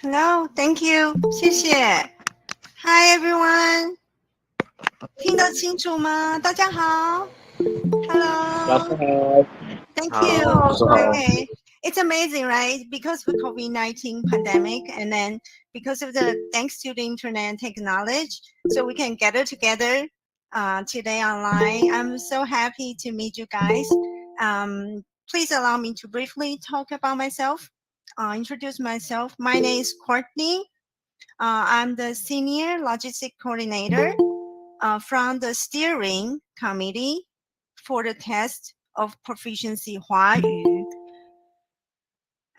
Hello, thank you, 谢谢。Hi everyone， 听得清楚吗？大家好。Hello, thank you. Okay, it's amazing, right? Because of COVID-19 pandemic, and then because of thanks to the internet and technology, so we can gather together today online. I'm so happy to meet you guys. Please allow me to briefly talk about myself. Introduce myself. My name is Courtney. I'm the Senior Logistics Coordinator from the Steering Committee for the Test of Proficiency 华语.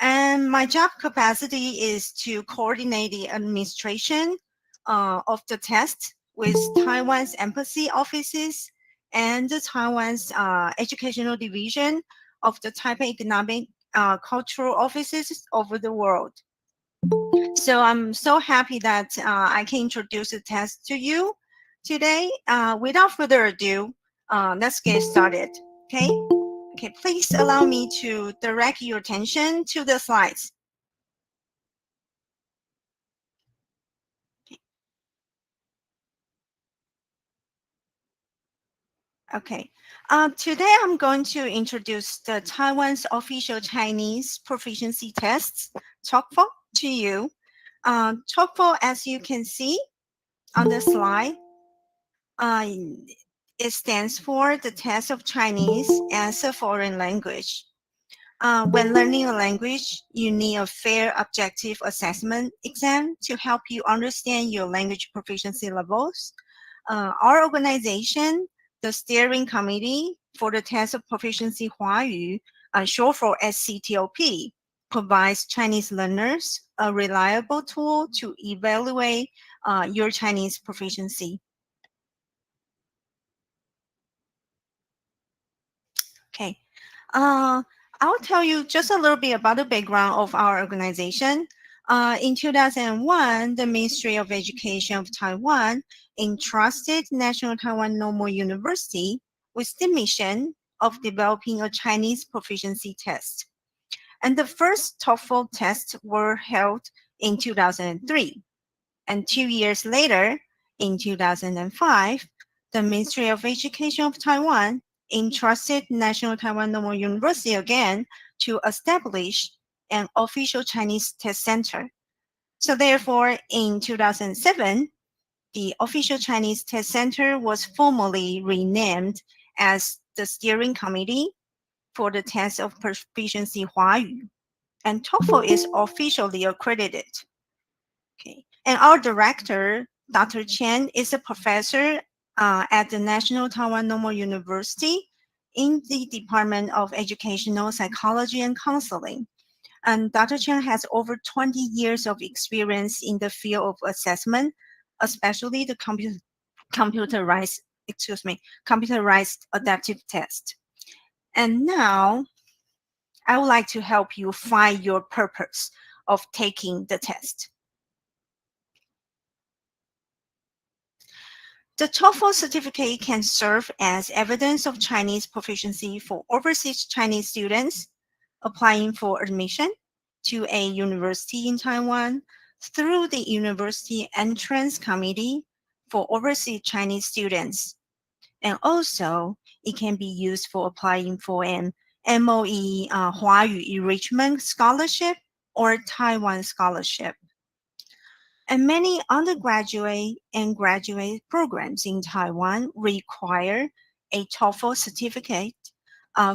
And my job capacity is to coordinate the administration of the test with Taiwan's embassy offices and the Taiwan's educational division of the Taipei Economic Cultural offices over the world. So I'm so happy that I can introduce the test to you today. Without further ado, let's get started. Okay. Okay. Please allow me to direct your attention to the slides. Okay. Today I'm going to introduce the Taiwan's official Chinese proficiency tests, TOEFL, to you. TOEFL, as you can see on the slide, it stands for the test of Chinese as a foreign language. When learning a language, you need a fair objective assessment exam to help you understand your language proficiency levels. Our organization, the Steering Committee for the Test of Proficiency 华语, short for SCTOP, provides Chinese learners a reliable tool to evaluate your Chinese proficiency. Okay. I'll tell you just a little bit about the background of our organization. In 2001, the Ministry of Education of Taiwan entrusted National Taiwan Normal University with the mission of developing a Chinese proficiency test. And the first TOEFL tests were held in 2003. And 2 years later, in 2005, the Ministry of Education of Taiwan entrusted National Taiwan Normal University again to establish an official Chinese test center. So therefore, in 2007, the official Chinese test center was formally renamed as the Steering Committee for the Test of Proficiency 华语, and TOEFL is officially accredited. Okay. And our director, Dr. Chen, is a professor at the National Taiwan Normal University in the Department of Educational Psychology and Counseling. And Dr. Chen has over 20 years of experience in the field of assessment, especially the computerized adaptive test. And now I would like to help you find your purpose of taking the test. The TOEFL certificate can serve as evidence of Chinese proficiency for overseas Chinese students applying for admission to a university in Taiwan through the University Entrance Committee for overseas Chinese students. And also, it can be used for applying for an MOE 华语 Enrichment Scholarship or Taiwan Scholarship. And many undergraduate and graduate programs in Taiwan require a TOEFL certificate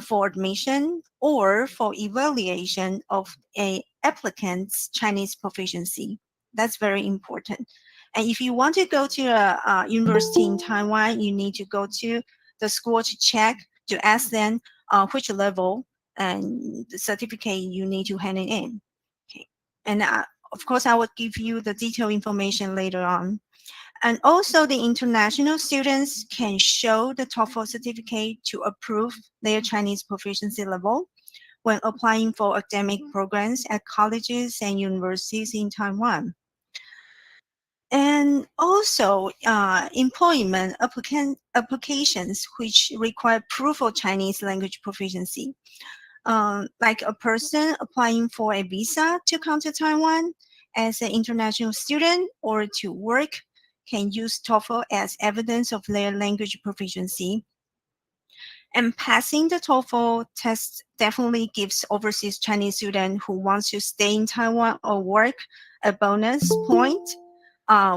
for admission or for evaluation of a applicant's Chinese proficiency. That's very important. And if you want to go to a university in Taiwan, you need to go to the school to check, to ask them which level and the certificate you need to hand it in. Okay. And of course, I will give you the detailed information later on. And also, the international students can show the TOEFL certificate to approve their Chinese proficiency level when applying for academic programs at colleges and universities in Taiwan. And also, employment applications which require proof of Chinese language proficiency. Like a person applying for a visa to come to Taiwan as an international student or to work can use TOEFL as evidence of their language proficiency. And passing the TOEFL test definitely gives overseas Chinese students who want to stay in Taiwan or work a bonus point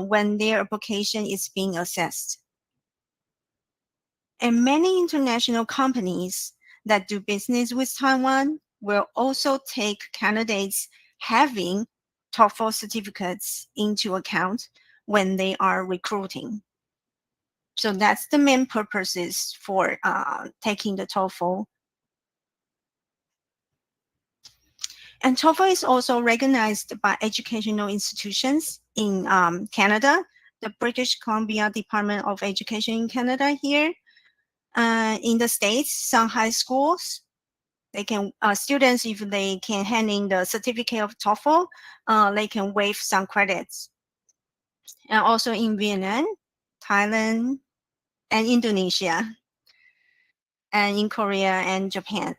when their application is being assessed. And many international companies that do business with Taiwan will also take candidates having TOEFL certificates into account when they are recruiting. So that's the main purposes for taking the TOEFL. And TOEFL is also recognized by educational institutions in Canada, the British Columbia Department of Education in Canada here. In the States, some high schools, they can students, if they can hand in the certificate of TOEFL, they can waive some credits. And also in Vietnam, Thailand, and Indonesia, and in Korea and Japan.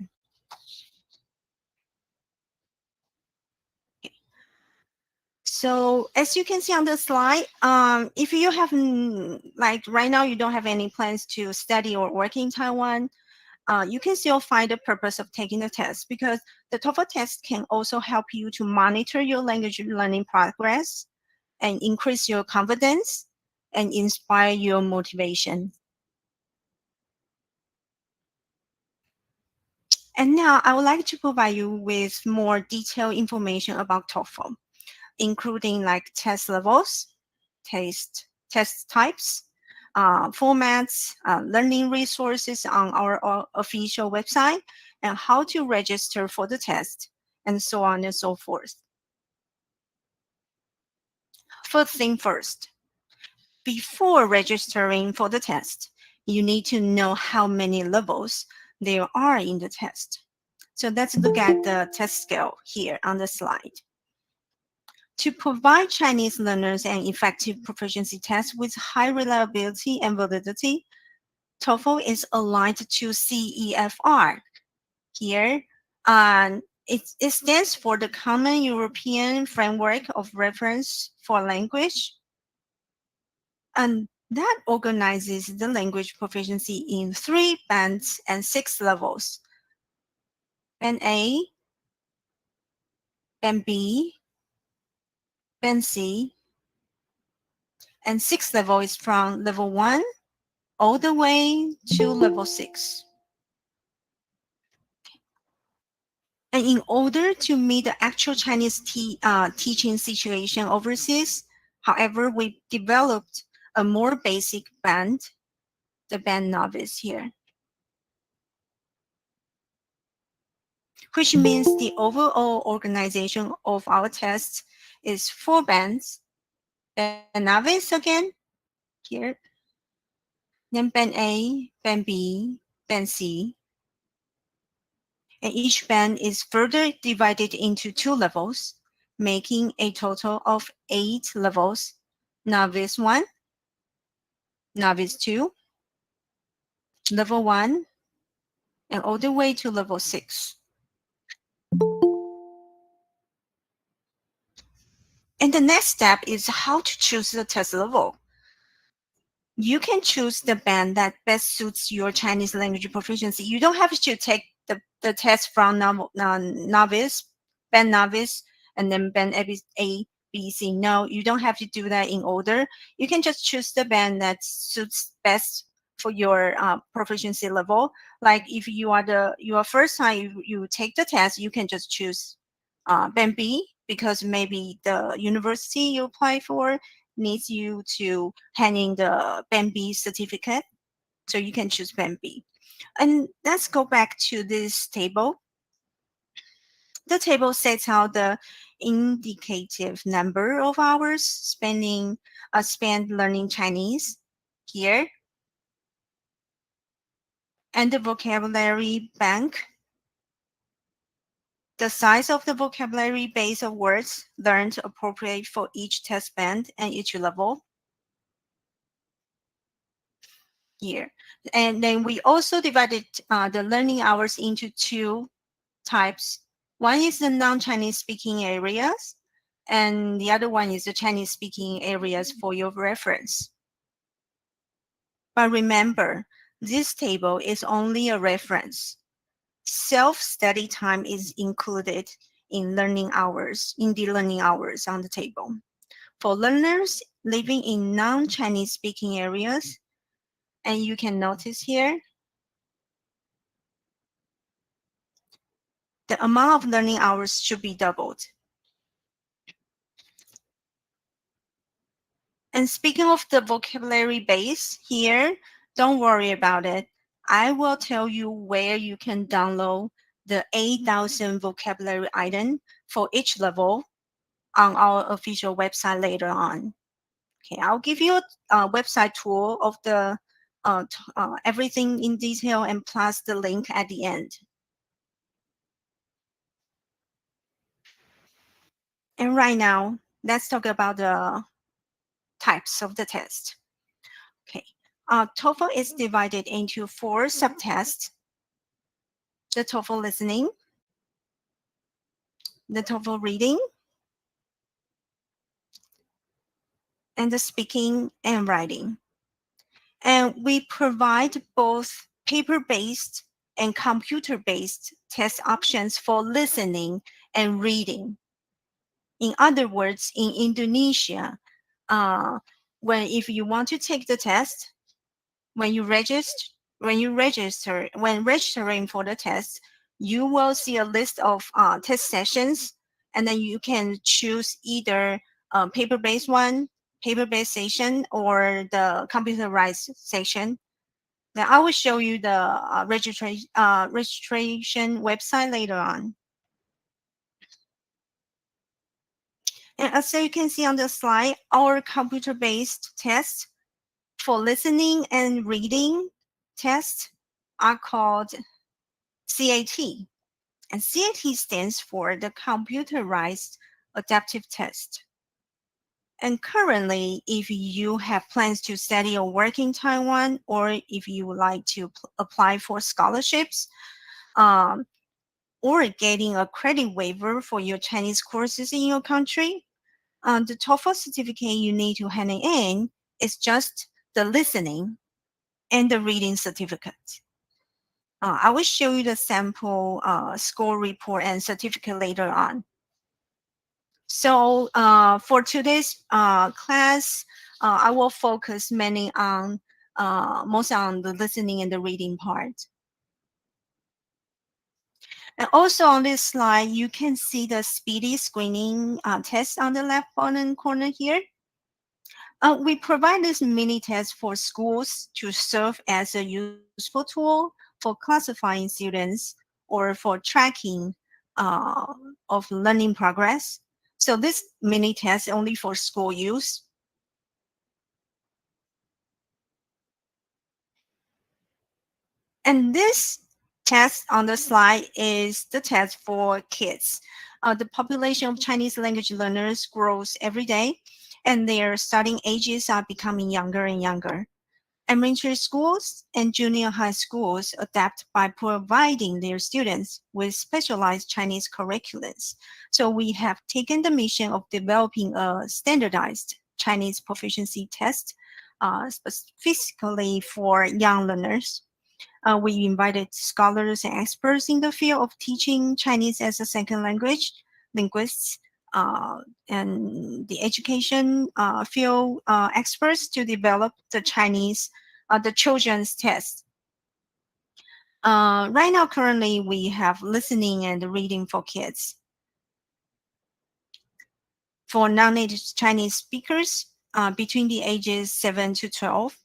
So as you can see on the slide, if you have, like right now, you don't have any plans to study or work in Taiwan, you can still find the purpose of taking the test because the TOEFL test can also help you to monitor your language learning progress and increase your confidence and inspire your motivation. And now I would like to provide you with more detailed information about TOEFL, including like test levels, test types, formats, learning resources on our official website, and how to register for the test, and so on and so forth. First thing first, before registering for the test, you need to know how many levels there are in the test. So let's look at the test scale here on the slide. To provide Chinese learners an effective proficiency test with high reliability and validity, TOEFL is aligned to CEFR. Here, it stands for the Common European Framework of Reference for Language, and that organizes the language proficiency in 3 bands and 6 levels: Band A, Band B, Band C, and 6th level is from level 1 all the way to level 6. And in order to meet the actual Chinese teaching situation overseas, however, we developed a more basic band, the band novice here. which means the overall organization of our tests is 4 bands. Band novice again, here, then band A, band B, band C, and each band is further divided into 2 levels, making a total of 8 levels: novice 1, novice 2, level 1, and all the way to level 6. And the next step is how to choose the test level. You can choose the band that best suits your Chinese language proficiency. You don't have to take the test from novice, band novice, and then band A, B, C. No, you don't have to do that in order. You can just choose the band that suits best for your proficiency level. Like if you are your first time you take the test, you can just choose band B, because maybe the university you apply for needs you to hand in the band B certificate. So you can choose band B. And let's go back to this table. The table sets out the indicative number of hours spent learning Chinese here, and the vocabulary bank, the size of the vocabulary base of words learned appropriate for each test band and each level here. And then we also divided the learning hours into 2 types. One is the non-Chinese speaking areas, and the other one is the Chinese speaking areas for your reference. But remember, this table is only a reference. Self-study time is included in the learning hours on the table. For learners living in non-Chinese speaking areas, and you can notice here, the amount of learning hours should be doubled. And speaking of the vocabulary base here, don't worry about it. I will tell you where you can download the 8,000 vocabulary item for each level on our official website later on. Okay, I'll give you a website tour of the everything in detail and plus the link at the end. And right now, let's talk about the types of the test. Okay, TOEFL is divided into 4 subtests: the TOEFL listening, the TOEFL reading, and the speaking and writing. And we provide both paper-based and computer-based test options for listening and reading. In other words, in Indonesia, if you want to take the test, when registering for the test, you will see a list of test sessions, and then you can choose either paper-based session or the computerized session. Now I will show you the registration website later on. And as you can see on the slide, our computer-based tests for listening and reading tests are called CAT. And CAT stands for the Computerized Adaptive Test. And currently, if you have plans to study or work in Taiwan, or if you would like to apply for scholarships, or getting a credit waiver for your Chinese courses in your country, the TOEFL certificate you need to hand in is just the listening and the reading certificate. I will show you the sample score report and certificate later on. So for today's class, I will focus mainly on mostly on the listening and the reading part. And also on this slide, you can see the speedy screening test on the left bottom corner here. We provide this mini test for schools to serve as a useful tool for classifying students or for tracking of learning progress. So this mini test is only for school use. And this test on the slide is the test for kids. The population of Chinese language learners grows every day, and their starting ages are becoming younger and younger. Elementary schools and junior high schools adapt by providing their students with specialized Chinese curriculums. So we have taken the mission of developing a standardized Chinese proficiency test specifically for young learners. We invited scholars and experts in the field of teaching Chinese as a second language, linguists, and the education field experts to develop the children's test. Right now, currently, we have listening and reading for kids. For non-native Chinese speakers between the ages 7 to 12,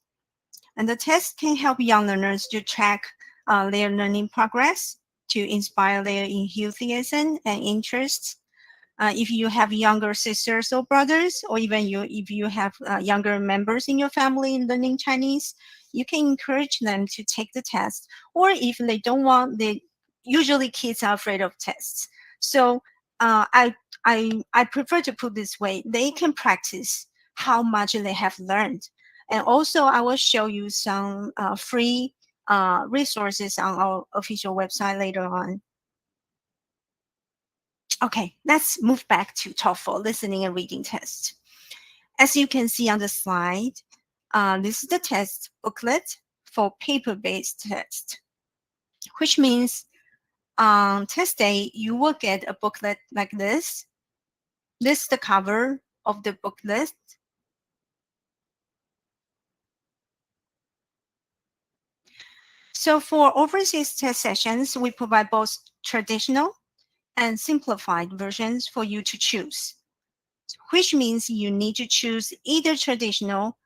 and the test can help young learners to track their learning progress, to inspire their enthusiasm and interests. If you have younger sisters or brothers, or even if you have younger members in your family learning Chinese, you can encourage them to take the test. Or if they don't want, usually kids are afraid of tests. So I prefer to put this way: they can practice how much they have learned. And also, I will show you some free resources on our official website later on. Okay, let's move back to TOEFL listening and reading test. As you can see on the slide, this is the test booklet for paper-based test, which means on test day, you will get a booklet like this. This is the cover of the booklet. So for overseas test sessions, we provide both traditional and simplified versions for you to choose, which means you need to choose either traditional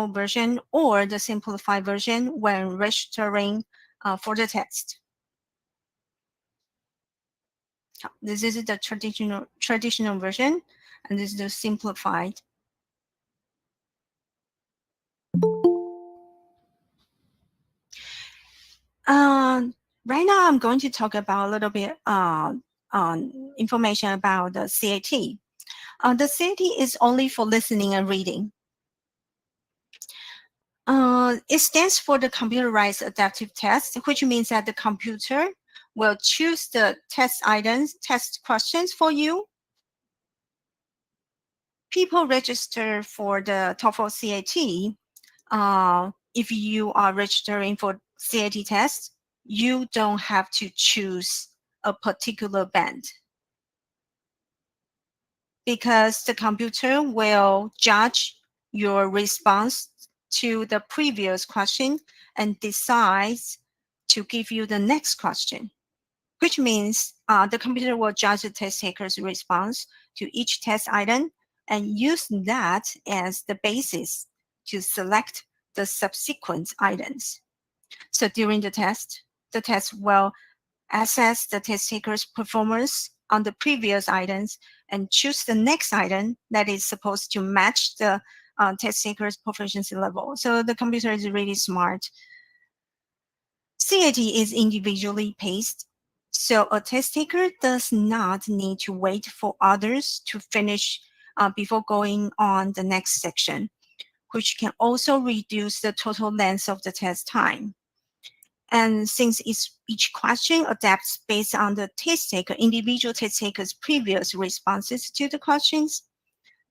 version or the simplified version when registering for the test. This is the traditional version, and this is the simplified. Right now, I'm going to talk about a little bit information about the CAT. The CAT is only for listening and reading. It stands for the computerized adaptive test, which means that the computer will choose the test items, test questions for you. People register for the TOEFL CAT. If you are registering for CAT test, you don't have to choose a particular band, because the computer will judge your response to the previous question and decides to give you the next question, which means the computer will judge the test taker's response to each test item and use that as the basis to select the subsequent items. So during the test will assess the test taker's performance on the previous items and choose the next item that is supposed to match the test taker's proficiency level. So the computer is really smart. CAT is individually paced, so a test taker does not need to wait for others to finish before going on the next section, which can also reduce the total length of the test time. And since each question adapts based on the individual test taker's previous responses to the questions,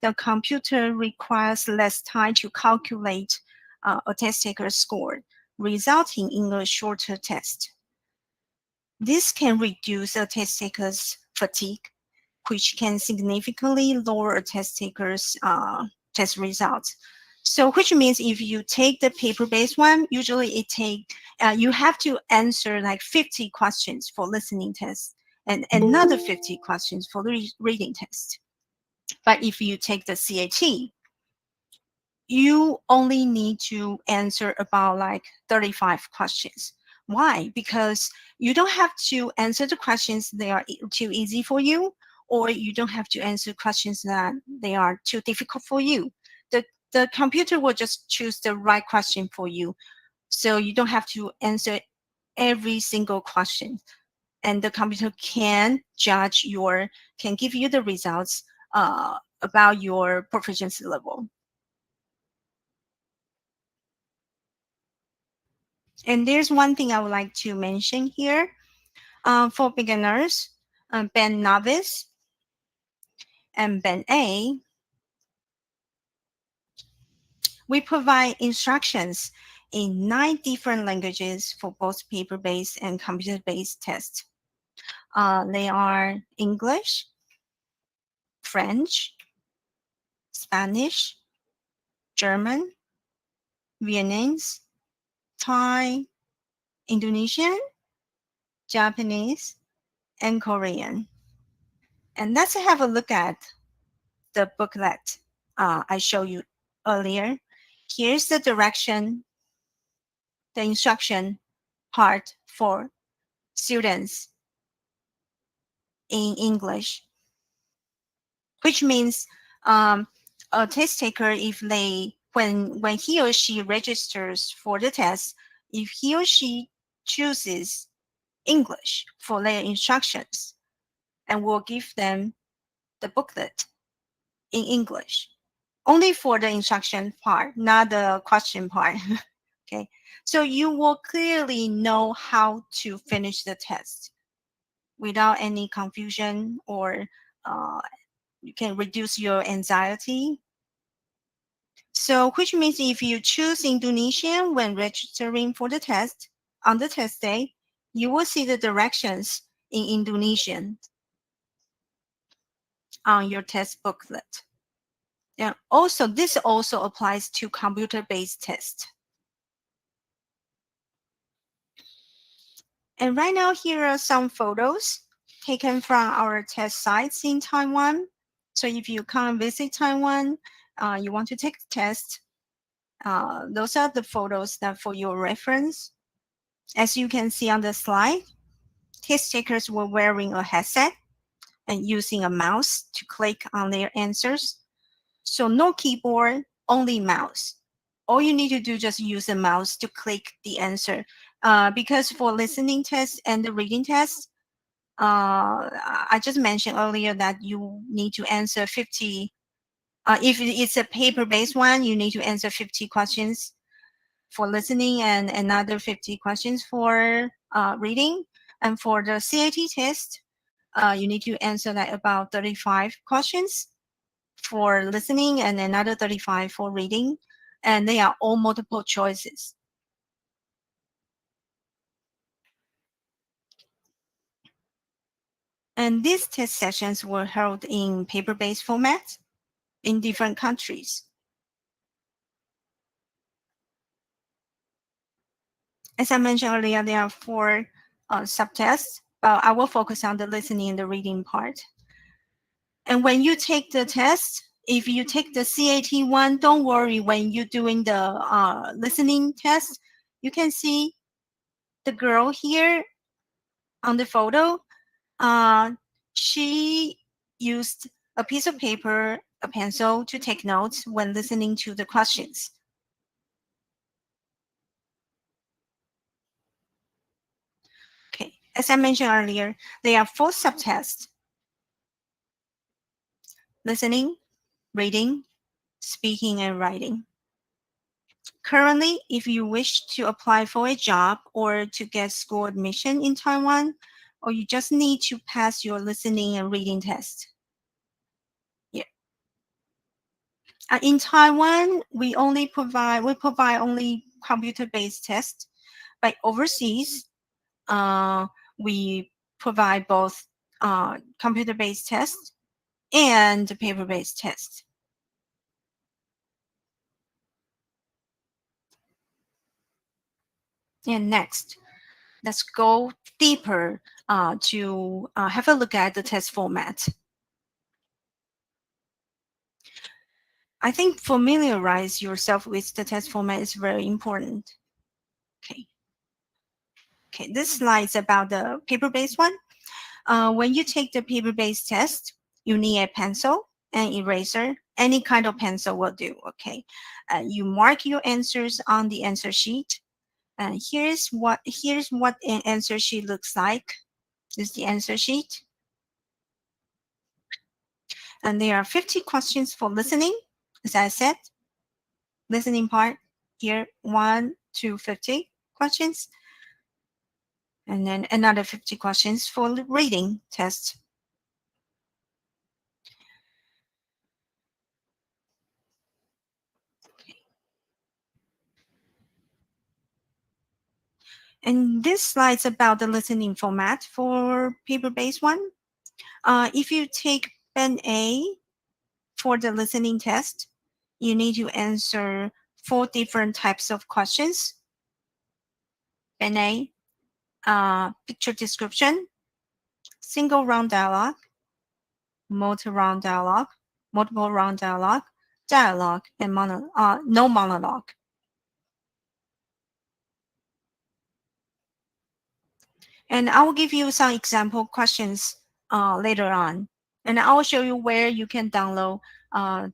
the computer requires less time to calculate a test taker's score, resulting in a shorter test. This can reduce a test taker's fatigue, which can significantly lower a test taker's test results. So, which means if you take the paper-based one, usually you have to answer like 50 questions for listening tests and another 50 questions for the reading test. But if you take the CAT, you only need to answer about like 35 questions, Why? Because you don't have to answer the questions that are too easy for you, or you don't have to answer questions that they are too difficult for you. The computer will just choose the right question for you. So you don't have to answer every single question. And the computer can can give you the results about your proficiency level. And there's one thing I would like to mention here. For beginners, band novice, and band A, we provide instructions in 9 different languages for both paper-based and computer-based tests. They are English, French, Spanish, German, Vietnamese, Thai, Indonesian, Japanese, and Korean. And let's have a look at the booklet I showed you earlier. Here's the direction, the instruction part for students in English, which means a test taker, if they when he or she registers for the test, if he or she chooses English for their instructions, and we'll give them the booklet in English, only for the instruction part, not the question part. Okay, so you will clearly know how to finish the test without any confusion, or you can reduce your anxiety. So, which means if you choose Indonesian when registering for the test, on the test day, you will see the directions in Indonesian on your test booklet. And also, this also applies to computer-based tests. And right now, here are some photos taken from our test sites in Taiwan. So if you come visit Taiwan, you want to take the test, those are the photos that for your reference. As you can see on the slide, test takers were wearing a headset and using a mouse to click on their answers. So no keyboard, only mouse. All you need to do just use a mouse to click the answer. Because for listening tests and the reading tests, I just mentioned earlier that you need to answer 50. If it's a paper-based one, you need to answer 50 questions for listening and another 50 questions for reading. And for the CAT test, you need to answer like about 35 questions for listening and another 35 for reading. And they are all multiple choices. And these test sessions were held in paper-based format in different countries. As I mentioned earlier, there are 4 subtests, but I will focus on the listening and the reading part. And when you take the test, if you take the CAT one, don't worry. When you're doing the listening test, you can see the girl here on the photo. She used a piece of paper, a pencil to take notes when listening to the questions. Okay, as I mentioned earlier, there are 4 subtests: listening, reading, speaking, and writing. Currently, if you wish to apply for a job or to get school admission in Taiwan, or you just need to pass your listening and reading test. Yeah. In Taiwan, we provide only computer-based tests. But overseas, we provide both computer-based tests and paper-based tests. And next, let's go deeper to have a look at the test format. I think familiarize yourself with the test format is very important. Okay. Okay, this slide's about the paper-based one. When you take the paper-based test, you need a pencil and eraser. Any kind of pencil will do, okay? You mark your answers on the answer sheet. And here's what an answer sheet looks like. This is the answer sheet. And there are 50 questions for listening, as I said. Listening part here, 1 to 50 questions. And then another 50 questions for the reading test. And this slide's about the listening format for paper-based one. If you take Pen A for the listening test, you need to answer 4 different types of questions. Pen A, picture description, single round dialogue, multiple round dialogue, dialogue, and no monologue. And I will give you some example questions later on. And I will show you where you can download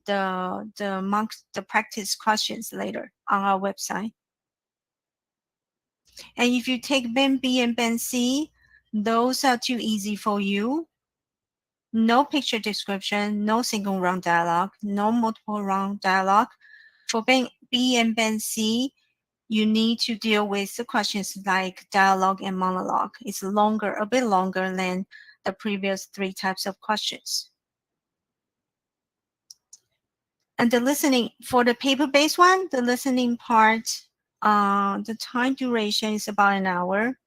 the practice questions later on our website. And if you take Ben B and Ben C, those are too easy for you. No picture description, no single round dialogue, no multiple round dialogue. For Ben B and Ben C, you need to deal with the questions like dialogue and monologue. It's longer, a bit longer than the previous 3 types of questions. And the listening, for the paper-based one, the listening part, the time duration is about an hour.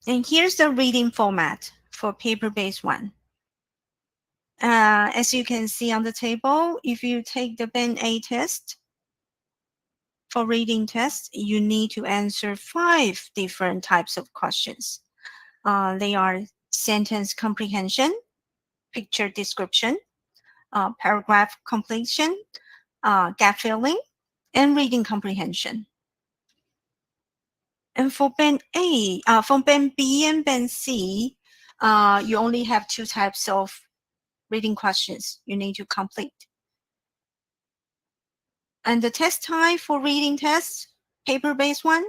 And here's the reading format for paper-based one. As you can see on the table, if you take the Ben A test, for reading test, you need to answer 5 different types of questions. They are sentence comprehension, picture description, paragraph completion, gap filling, and reading comprehension. And for Ben A, for Ben B and Ben C, you only have 2 types of reading questions you need to complete. And the test time for reading test, paper-based one,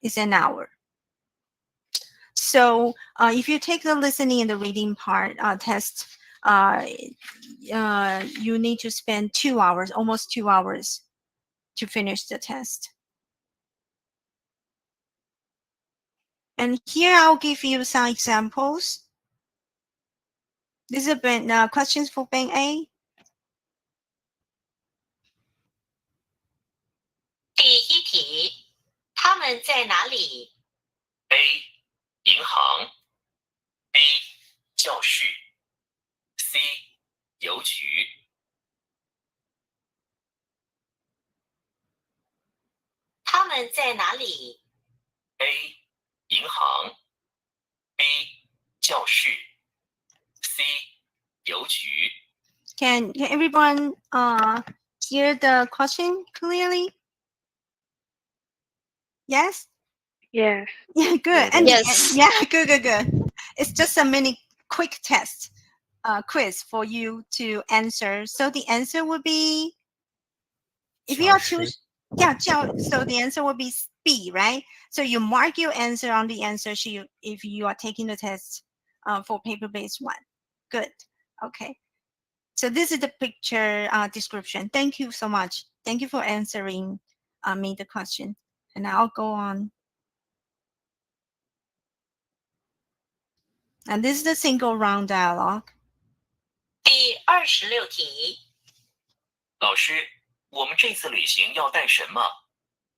is an hour. So if you take the listening and the reading part test, you need to spend 2 hours, almost 2 hours to finish the test. And here I'll give you some examples. This is questions for Ben A. 第一题，他们在哪里 ？A. 银行 B. 教室 C. 邮局。他们在哪里 A. 银行 B. 教室 C. 邮局。 Can everyone hear the question clearly? Yes? Yes. Yeah, good. And Yes. yeah, good. It's just a mini quick test, quiz for you to answer. So the answer would be, if you are so the answer would be B, right? So you mark your answer on the answer sheet if you are taking the test for paper-based one. Good. Okay. So this is the picture description. Thank you so much. Thank you for answering me the question. And I'll go on. And this is the single round dialogue. 第26题，老师，我们这次旅行要带什么？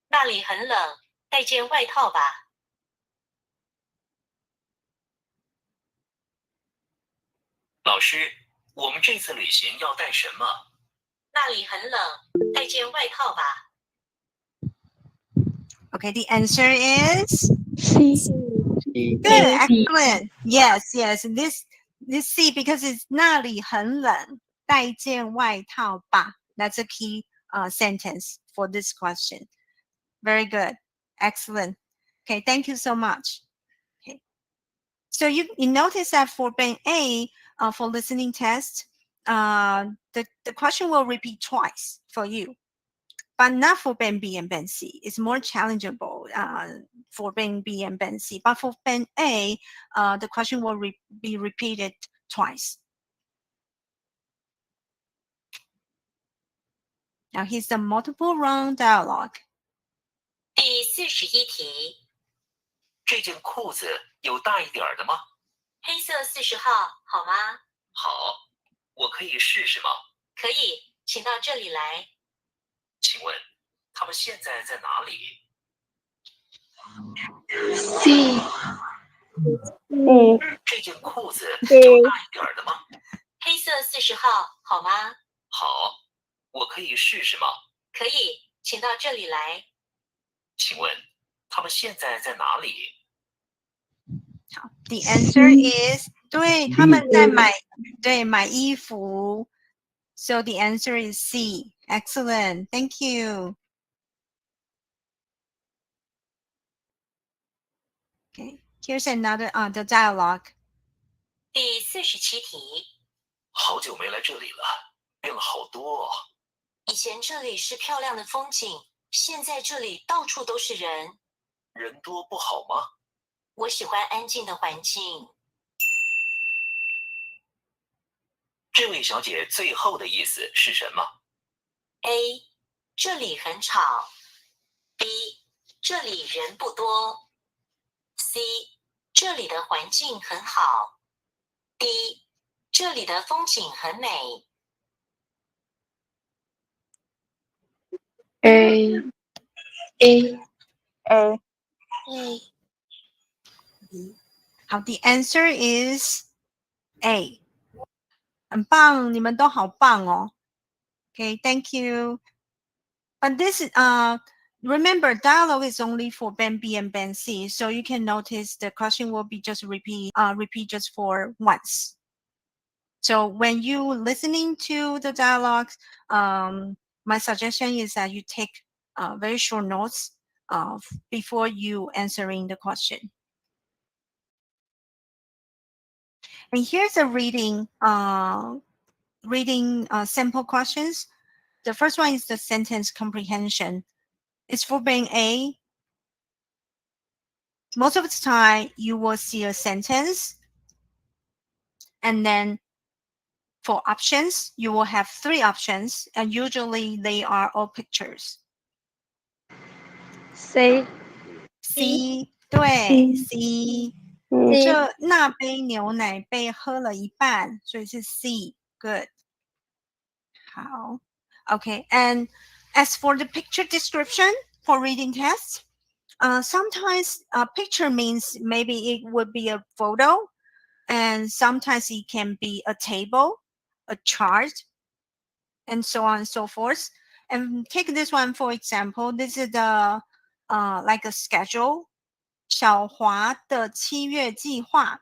那里很冷，带件外套吧。老师，我们这次旅行要带什么？那里很冷，带件外套吧。 Okay, the answer is C. good, excellent. Yes. This C, because it's 那里很冷，带件外套吧。That's a key sentence for this question. Very good. Excellent. Okay, thank you so much. Okay. So you notice that for Bank A, for listening test, the question will repeat twice for you, but not for Bank B and Bank C. It's more challengeable for Bank B and Bank C. But for Bank A, the question will be repeated twice. Now here's the multiple round dialogue. 第41题，这件裤子有大一点的吗？黑色40号好吗？好，我可以试试吗？可以，请到这里来。请问他们现在在哪里？ C 这件裤子有大一点的吗？黑色40号好吗？好，我可以试试吗？可以，请到这里来。请问他们现在在哪里？ The answer is 对，他们在买衣服。So the answer is C. Excellent. Thank you. Okay, here's another the dialogue. 第47题，好久没来这里了，变了好多哦。以前这里是漂亮的风景，现在这里到处都是人。人多不好吗？我喜欢安静的环境。这位小姐最后的意思是什么？ A. 这里很吵。B. 这里人不多。C. 这里的环境很好。D. 这里的风景很美。A A 好， the answer is A. 很棒，你们都好棒哦。Okay, thank you. But this remember, dialogue is only for Band B and Band C, so you can notice the question will be just repeat just for once. So when you listening to the dialogue, my suggestion is that you take very short notes before you answering the question. And here's a reading sample questions. The first one is the sentence comprehension. It's for Band A. Most of the time, you will see a sentence, and then for options, you will have 3 options, and usually they are all pictures. C C 对 C 这那杯牛奶被喝了一半，所以是 C. Good. 好 Okay, and as for the picture description for reading tests, sometimes a picture means maybe it would be a photo, and sometimes it can be a table, a chart, and so on and so forth. And take this one for example. This is the like a schedule, 小华的7月计划.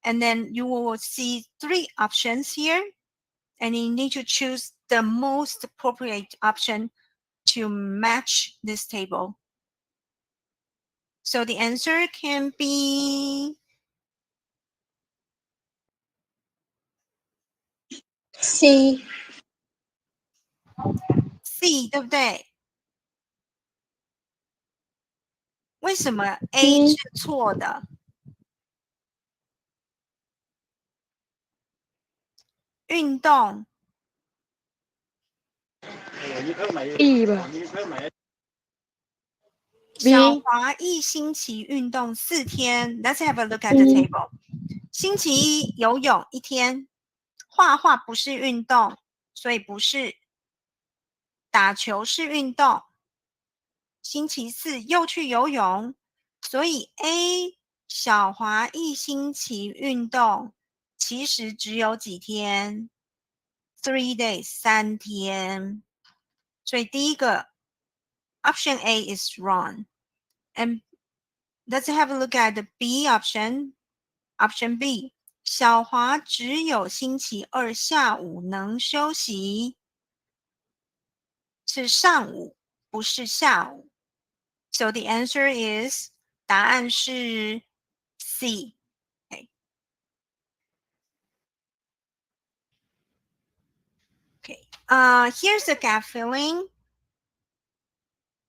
And then you will see 3 options here, and you need to choose the most appropriate option to match this table. So the answer can be C C, 对不对？为什么 A 是错的？运动 E 吧小华一星期运动4天。Let's have a look at the table. 星期一游泳1天，画画不是运动，所以不是。打球是运动，星期4又去游泳，所以 A 小华一星期运动其实只有几天 ？3 days 3天。所以第一个 option A is wrong. And let's have a look at the B option. Option B. 小华只有星期2下午能休息，是上午，不是下午。So the answer is 答案是 C. Okay. Okay. Here's the gap filling.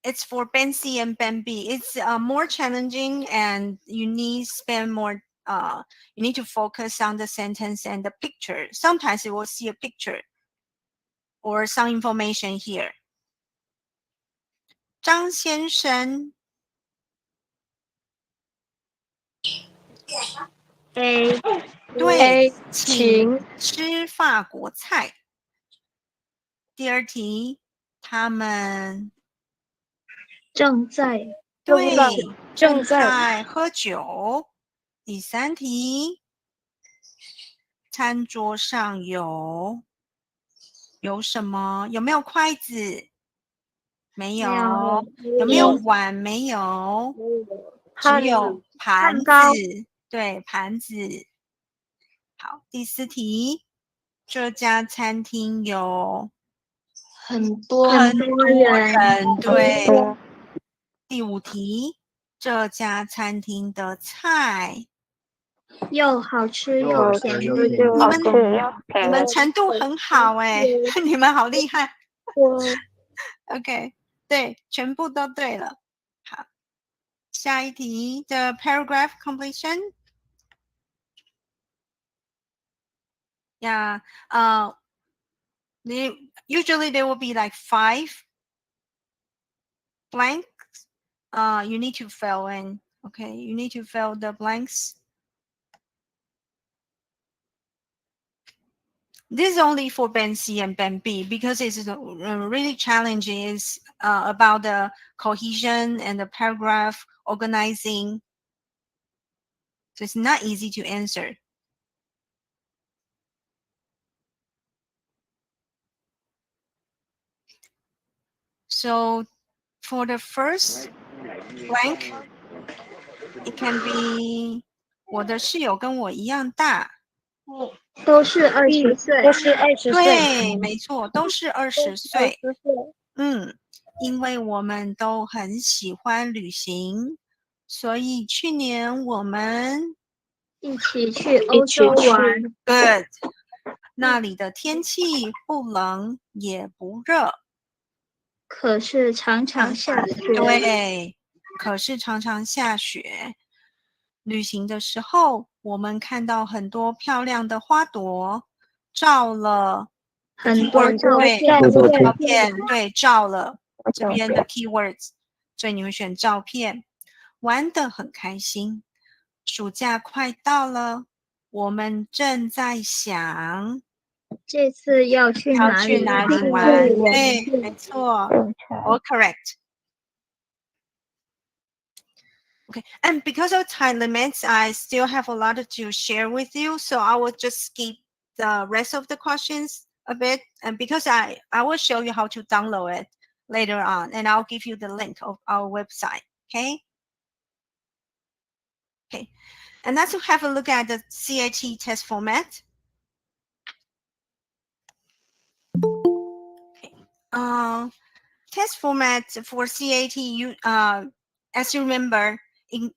It's for Band C and Band B. It's more challenging, and you need spend more. You need to focus on the sentence and the picture. Sometimes you will see a picture or some information here. 张先生 A 对， A 请吃法国菜。第二题，他们正在对正在在喝酒。第三题，餐桌上有什么？有没有筷子？没有。有没有碗？没有。只有盘子。对，盘子。好，第四题，这家餐厅有很多人。对。多第五题，这家餐厅的菜又好吃又便宜。你们程度很好哎，你们好厉害。OK， 对，全部都对了。好，下一题的 paragraph completion。Yeah, usually there will be like 5 blanks. You need to fill in. Okay, you need to fill the blanks. This is only for Band C and Band B because it's really challenging. It's about the cohesion and the paragraph organizing. So it's not easy to answer. So for the first blank, it can be 我的室友跟我一样大。都是20岁。对，没错，都是20岁。因为我们都很喜欢旅行，所以去年我们一起去欧洲玩。Good， 那里的天气不冷也不热。可是常常下雪。对，可是常常下雪。旅行的时候，我们看到很多漂亮的花朵，照了很多照片。对，照了这边的 keywords， 所以你会选照片。玩得很开心。暑假快到了，我们正在想这次要去哪里玩。对，没错。All correct. Okay, and because of time limits, I still have a lot to share with you, so I will just skip the rest of the questions a bit, and because I will show you how to download it later on, and I'll give you the link of our website. Okay. Okay, and let's have a look at the CAT test format. Okay. Test format for CAT, you as you remember, in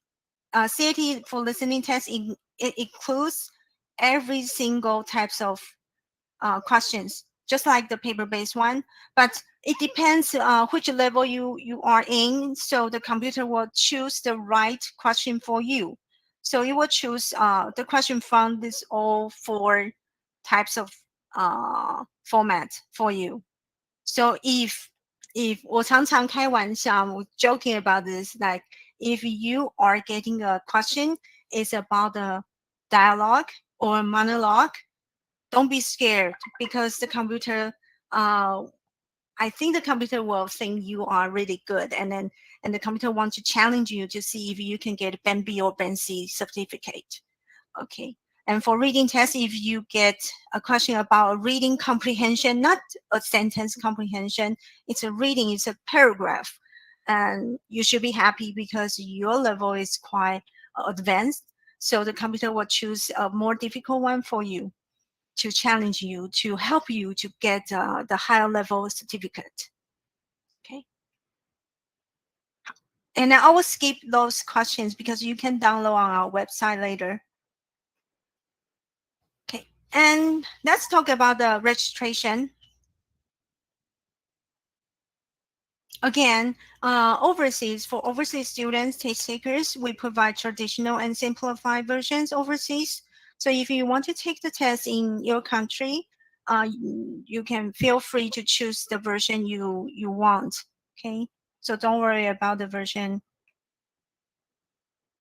CAT for listening test, it includes every single types of questions, just like the paper-based one. But it depends which level you are in. So the computer will choose the right question for you. So it will choose the question from this all 4 types of format for you. So if 我常常开玩笑, I'm joking about this, like if you are getting a question, it's about the dialogue or monologue, don't be scared because the computer, I think the computer will think you are really good, and the computer wants to challenge you to see if you can get Band B or Band C certificate. Okay. And for reading test, if you get a question about reading comprehension, not a sentence comprehension, it's a reading, it's a paragraph, and you should be happy because your level is quite advanced. So the computer will choose a more difficult one for you to challenge you, to help you to get the higher level certificate. Okay. And I will skip those questions because you can download on our website later. Okay, and let's talk about the registration. Again, for overseas students, test takers, we provide traditional and simplified versions overseas. So if you want to take the test in your country, you can feel free to choose the version you want. Okay, so don't worry about the version.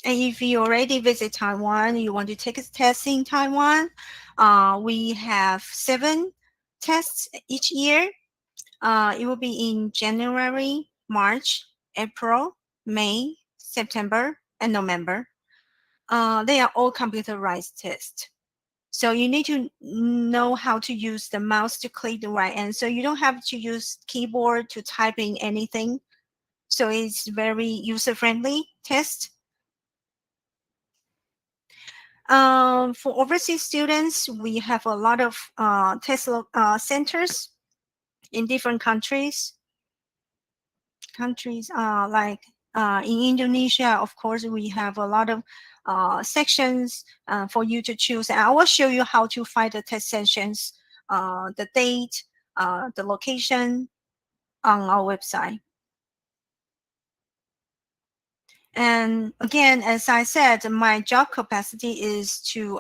And if you already visit Taiwan, you want to take a test in Taiwan, we have 7 tests each year. It will be in January, March, April, May, September, and November. They are all computerized tests. So you need to know how to use the mouse to click the right end. So you don't have to use keyboard to type in anything. So it's very user-friendly test. For overseas students, we have a lot of test centers in different countries. Like in Indonesia, of course, we have a lot of sections for you to choose. And I will show you how to find the test sections, the date, the location on our website. And again, as I said, my job capacity is to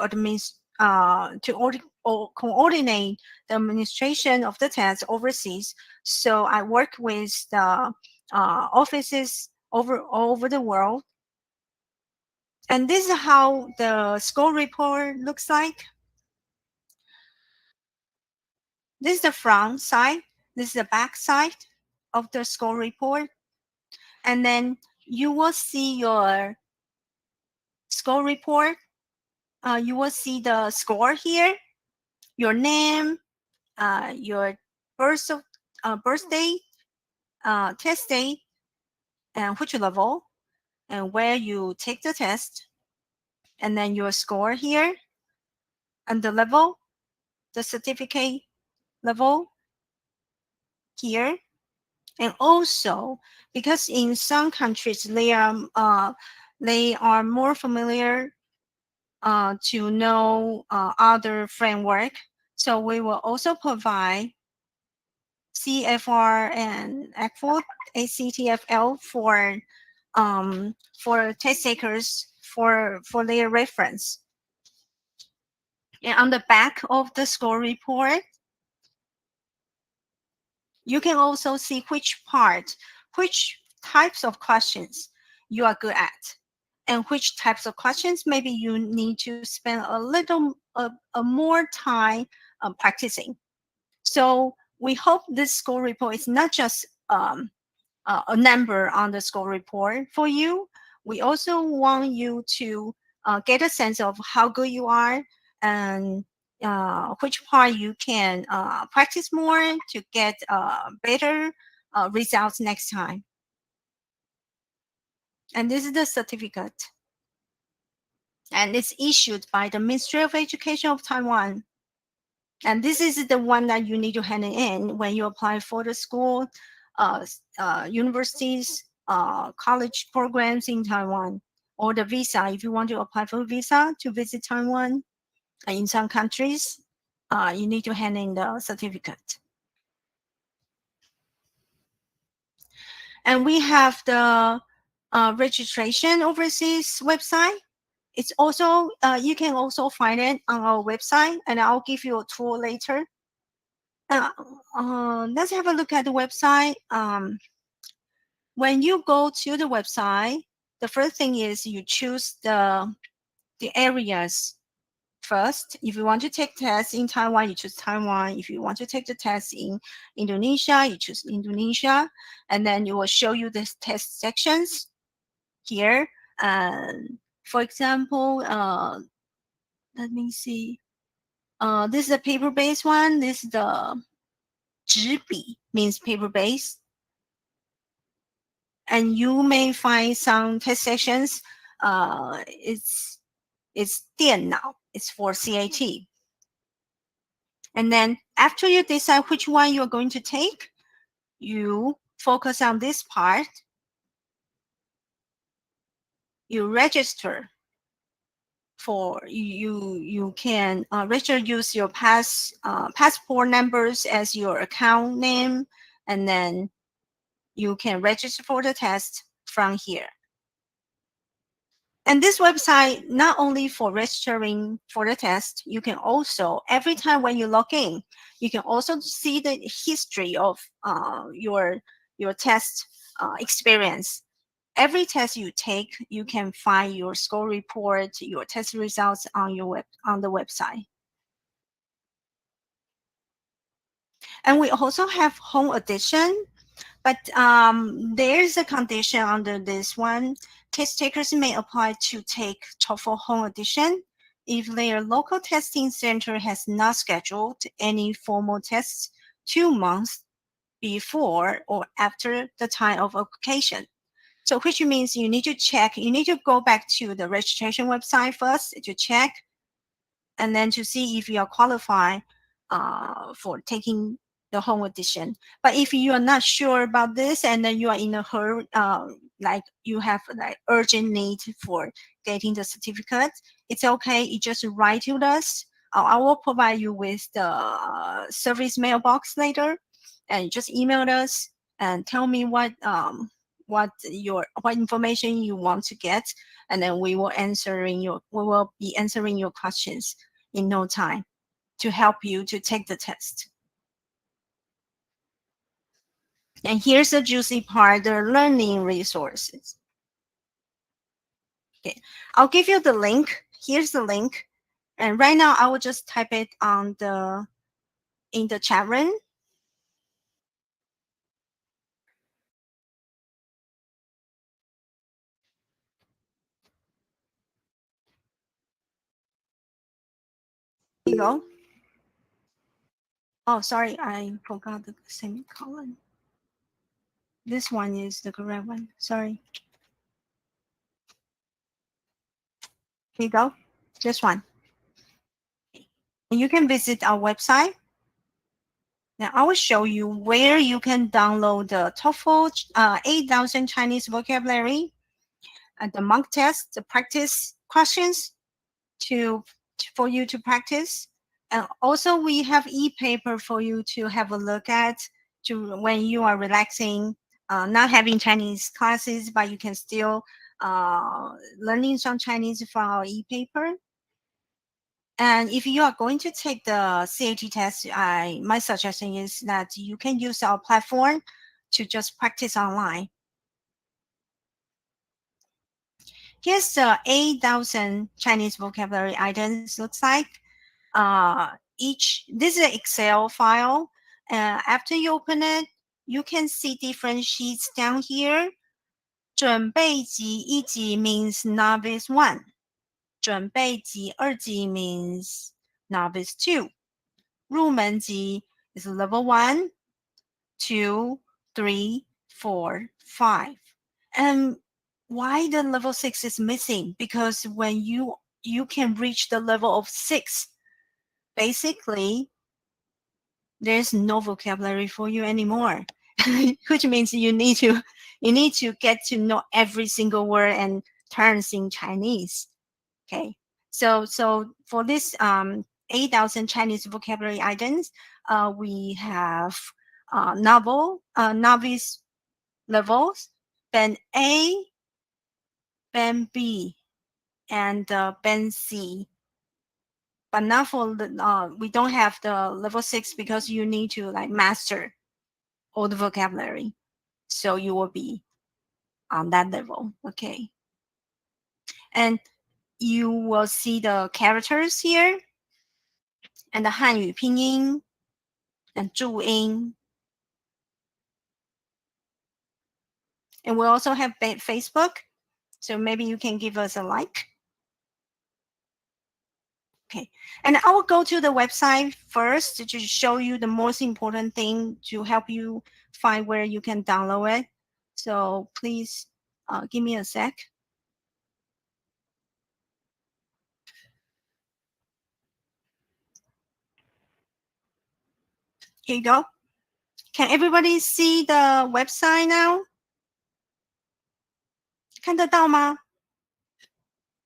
coordinate the administration of the test overseas. So I work with the offices all over the world. And this is how the score report looks like. This is the front side. This is the back side of the score report. And then you will see your score report. You will see the score here, your name, your birthday, test date, and which level, and where you take the test, and then your score here, and the level, the certificate level here. And also, because in some countries they are more familiar to know other framework, so we will also provide CFR and ACTFL for test takers for their reference. And on the back of the score report, you can also see which types of questions you are good at, and which types of questions maybe you need to spend a more time practicing. So we hope this score report is not just a number on the score report for you. We also want you to get a sense of how good you are and which part you can practice more to get better results next time. And this is the certificate. And it's issued by the Ministry of Education of Taiwan. And this is the one that you need to hand in when you apply for the school, universities, college programs in Taiwan, or the visa. If you want to apply for a visa to visit Taiwan, in some countries, you need to hand in the certificate. And we have the registration overseas website. It's also, you can also find it on our website, and I'll give you a tool later. Let's have a look at the website. When you go to the website, the first thing is you choose the areas first. If you want to take tests in Taiwan, you choose Taiwan. If you want to take the test in Indonesia, you choose Indonesia. And then it will show you the test sections here. For example, let me see. This is a paper-based one. This is the 纸笔 means paper-based. And you may find some test sections. It's 电脑. It's for CAT. And then after you decide which one you're going to take, you focus on this part. you register for you can register, use your passport numbers as your account name, and then you can register for the test from here. And this website, not only for registering for the test, you can also, every time when you log in, you can also see the history of your test experience. Every test you take, you can find your score report, your test results on the website. And we also have home edition, but there's a condition under this one. Test takers may apply to take TOEFL home edition if their local testing center has not scheduled any formal tests 2 months before or after the time of application. So which means you need to check, you need to go back to the registration website first to check, and then to see if you are qualified for taking the home edition. But if you are not sure about this, and then you are in a hurry, like you have like urgent need for getting the certificate, it's okay. You just write to us. I will provide you with the service mailbox later, and you just email us and tell me what information you want to get, and then we will be answering your questions in no time to help you to take the test. And here's the juicy part, the learning resources. Okay, I'll give you the link. Here's the link. And right now I will just type it in the chat room. Here you go. Oh, sorry, I forgot the semicolon. This one is the correct one. Sorry. Here you go. This one. And you can visit our website. Now I will show you where you can download the TOEFL 8,000 Chinese vocabulary and the mock test, the practice questions for you to practice. And also we have e-paper for you to have a look at when you are relaxing, not having Chinese classes, but you can still learning some Chinese from our e-paper. And if you are going to take the CAT test, my suggestion is that you can use our platform to just practice online. Here's the 8,000 Chinese vocabulary items looks like. This is an Excel file. After you open it, you can see different sheets down here. 准备级1级 means novice 1. 准备级2级 means novice 2. 入门级 is level 1, 2, 3, 4, 5. And why the level 6 is missing? Because when you can reach the level of 6, basically there's no vocabulary for you anymore. Which means you need to get to know every single word and terms in Chinese. Okay, so for this 8,000 Chinese vocabulary items, we have novice levels, band A, band B, and band C. But not for the we don't have the level 6 because you need to like master all the vocabulary. So you will be on that level. Okay. And you will see the characters here and the 汉语拼音 and 注音. And we also have Facebook. So maybe you can give us a like. Okay, and I will go to the website first to show you the most important thing to help you find where you can download it. So please give me a sec. Here you go. Can everybody see the website now? 看得到吗？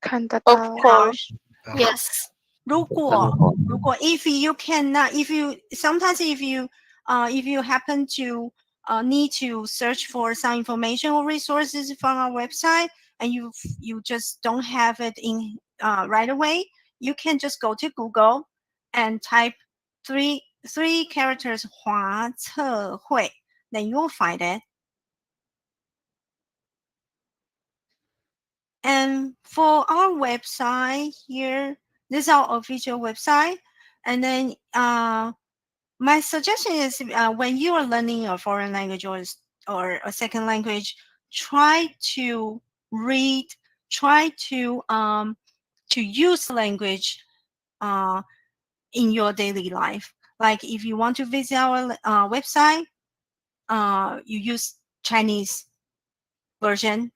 Of 好 course. Yes. 如果 if you cannot, if you sometimes if you happen to need to search for some information or resources from our website and you just don't have it in right away, you can just go to Google and type three characters 华测绘, then you will find it. And for our website here, this is our official website. And then my suggestion is when you are learning a foreign language or a second language, try to read, try to use language in your daily life. Like if you want to visit our website, you use Chinese version.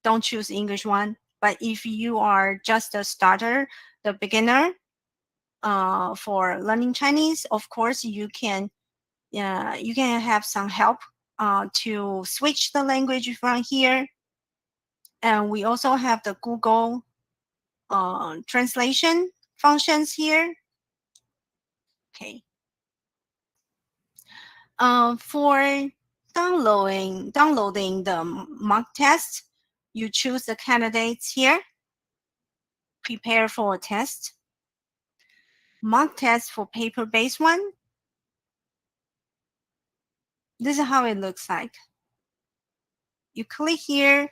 Don't choose English one. But if you are just a starter, the beginner for learning Chinese, of course you can have some help to switch the language from here. And we also have the Google translation functions here. Okay. For downloading the mock test, you choose the candidates here. Prepare for a test. Mock test for paper-based one. This is how it looks like. You click here,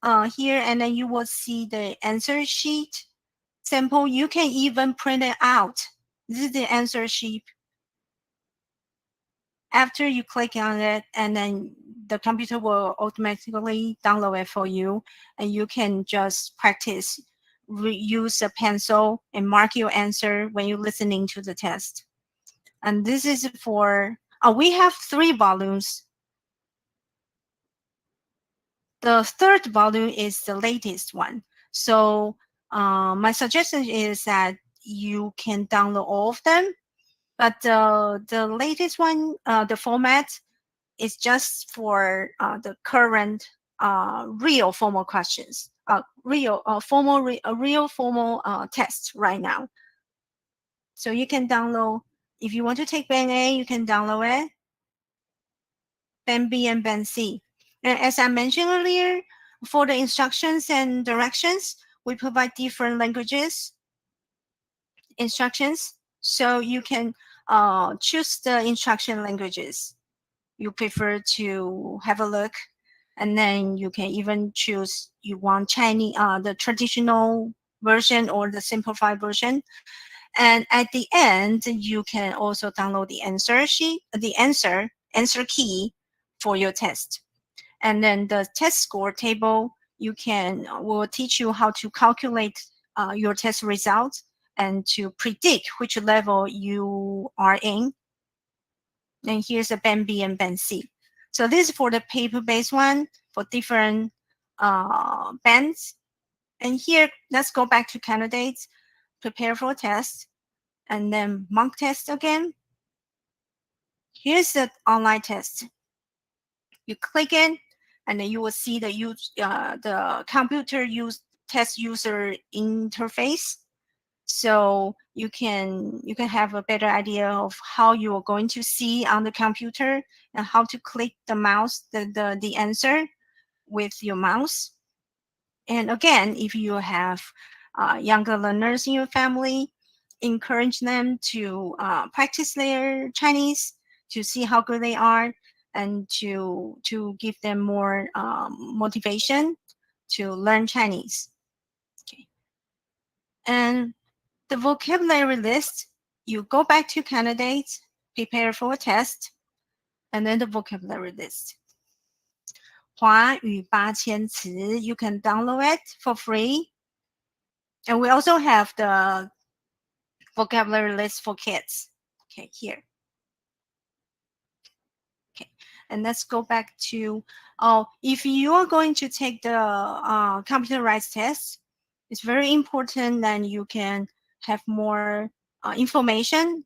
and then you will see the answer sheet. Sample, you can even print it out. This is the answer sheet. After you click on it, and then the computer will automatically download it for you, and you can just practice. Use a pencil and mark your answer when you're listening to the test. And this is for, we have 3 volumes. The 3rd volume is the latest one. So my suggestion is that you can download all of them. But the latest one, the format is just for the current real formal questions, real formal test right now. So you can download. If you want to take Band A, you can download it. Band B and Band C. And as I mentioned earlier, for the instructions and directions, we provide different languages instructions. So you can choose the instruction languages you prefer to have a look. And then you can even choose you want Chinese, the traditional version or the simplified version. And at the end, you can also download the answer sheet, the answer key for your test. And then the test score table, will teach you how to calculate your test results and to predict which level you are in. And here's a Band B and Band C. So this is for the paper-based one for different bands. And here, let's go back to candidates, prepare for a test, and then mock test again. Here's the online test. You click it, and then you will see the computer test user interface. So you can have a better idea of how you are going to see on the computer and how to click the mouse, the answer with your mouse. And again, if you have younger learners in your family, encourage them to practice their Chinese to see how good they are and to give them more motivation to learn Chinese. Okay. And the vocabulary list, you go back to candidates, prepare for a test, and then the vocabulary list. 华语8000词, you can download it for free. And we also have the vocabulary list for kids. Okay, here. Okay, and let's go back to, if you are going to take the computerized test, it's very important that you can have more information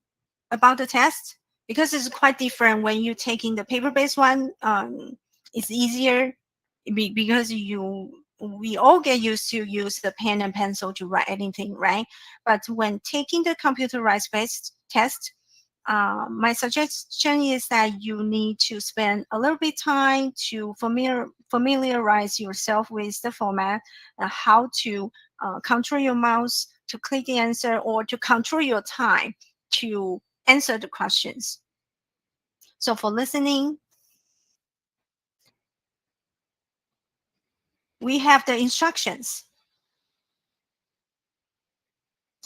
about the test because it's quite different when you're taking the paper-based one. It's easier because you we all get used to use the pen and pencil to write anything, right? But when taking the computerized based test, my suggestion is that you need to spend a little bit time to familiarize yourself with the format and how to control your mouse to click the answer, or to control your time to answer the questions. So for listening, we have the instructions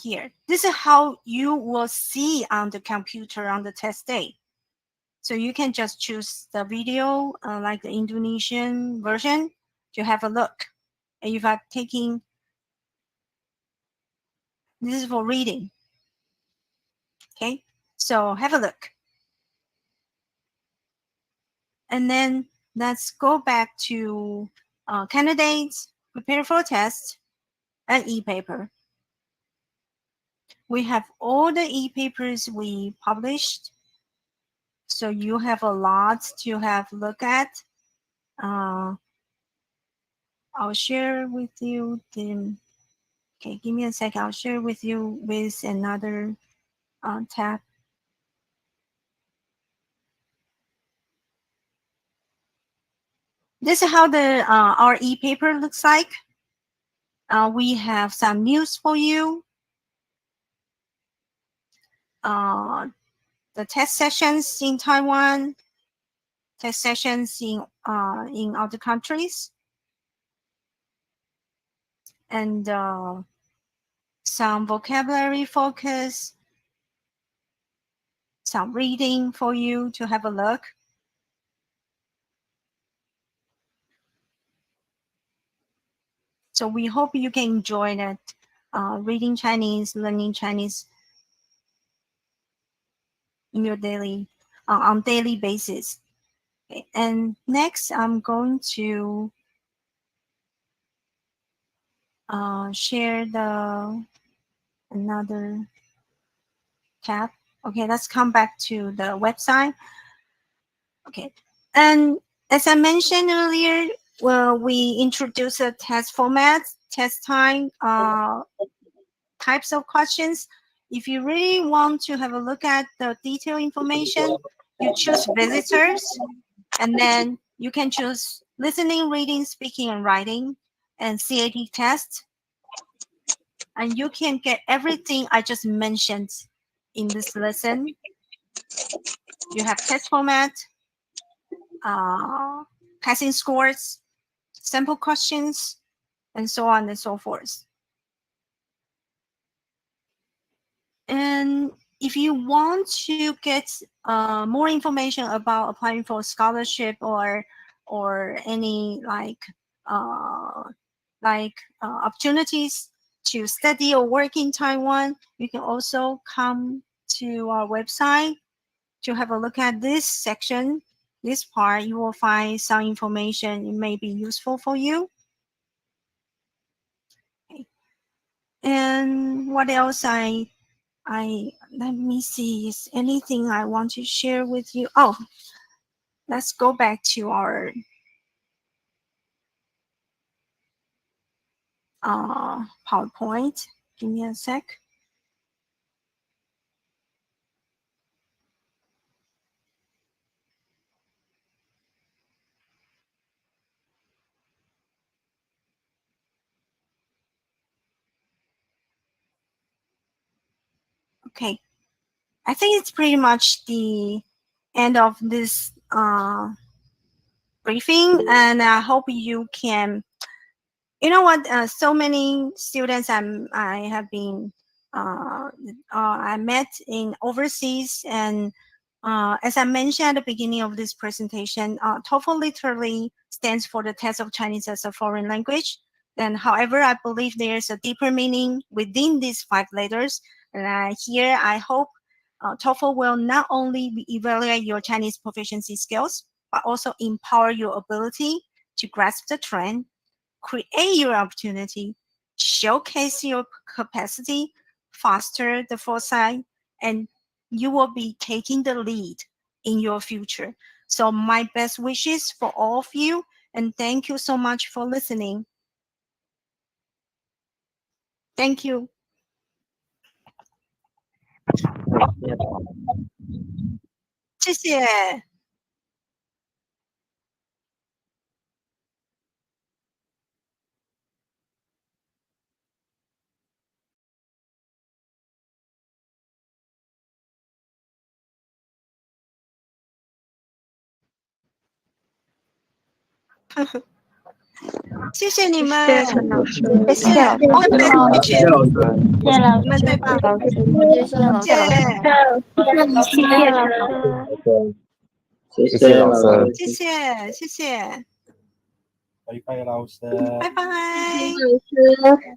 here. This is how you will see on the computer on the test day. So you can just choose the video, like the Indonesian version, to have a look. And if I'm taking, this is for reading. Okay, so have a look. And then let's go back to candidates, prepare for test, and e-paper. We have all the e-papers we published. So you have a lot to have a look at. I'll share with you the, okay, give me a second. I'll share with you with another tab. This is how the our e-paper looks like. We have some news for you. The test sessions in Taiwan, test sessions in other countries, and some vocabulary focus, some reading for you to have a look. So we hope you can enjoy that reading Chinese, learning Chinese in your daily, on daily basis. Okay. And next, I'm going to share the another tab. Okay, let's come back to the website. Okay, and as I mentioned earlier, well, we introduced a test format, test time, types of questions. If you really want to have a look at the detailed information, you choose visitors, and then you can choose listening, reading, speaking, and writing, and CAT test. And you can get everything I just mentioned in this lesson. You have test format, passing scores, sample questions, and so on and so forth. And if you want to get more information about applying for scholarship or any opportunities to study or work in Taiwan, you can also come to our website to have a look at this section. This part, you will find some information. It may be useful for you. Okay. And what else let me see, is anything I want to share with you? Oh, let's go back to our PowerPoint. Give me a sec. Okay, I think it's pretty much the end of this briefing, and I hope you can, you know what, so many students I have been I met in overseas, and as I mentioned at the beginning of this presentation, TOEFL literally stands for the test of Chinese as a foreign language. And however, I believe there's a deeper meaning within these 5 letters. And here I hope TOEFL will not only evaluate your Chinese proficiency skills, but also empower your ability to grasp the trend, create your opportunity, showcase your capacity, foster the foresight, and you will be taking the lead in your future. So my best wishes for all of you, and thank you so much for listening. Thank you. 谢谢。谢谢你们，谢谢陈老师，谢谢，我们继续，你们对吧？谢谢老师，谢谢，谢谢老师，谢谢老师，谢谢，谢谢，拜拜老师，拜拜。老师。